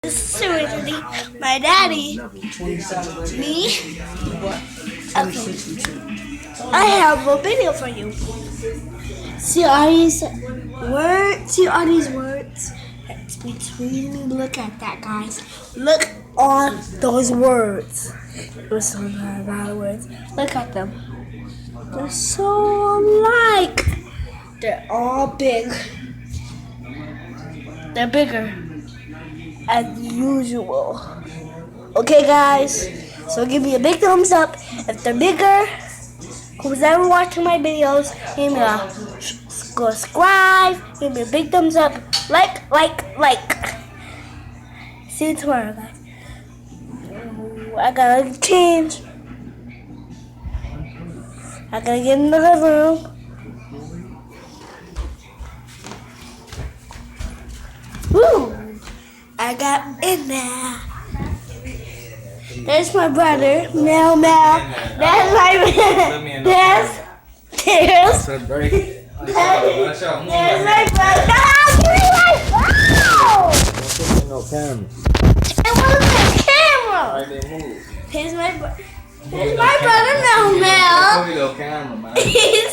Seriously, my daddy, me. Okay, I have a video for you. See all these words. See all these words. It's between me. Look at that, guys. Look on those words. There's so a lot of words. Look at them. They're so alike. They're all big. They're bigger as usual. Okay, guys. So give me a big thumbs up if they're bigger. Who's ever watching my videos, give me a subscribe. Give me a big thumbs up. Like. See you tomorrow, guys. I gotta change. I gotta get in the living room. Woo! I got in there. There's my brother. Meow. There's my there's there's my brother. No camera. It wasn't a camera. Here's my brother. Meow. Camera, man. He's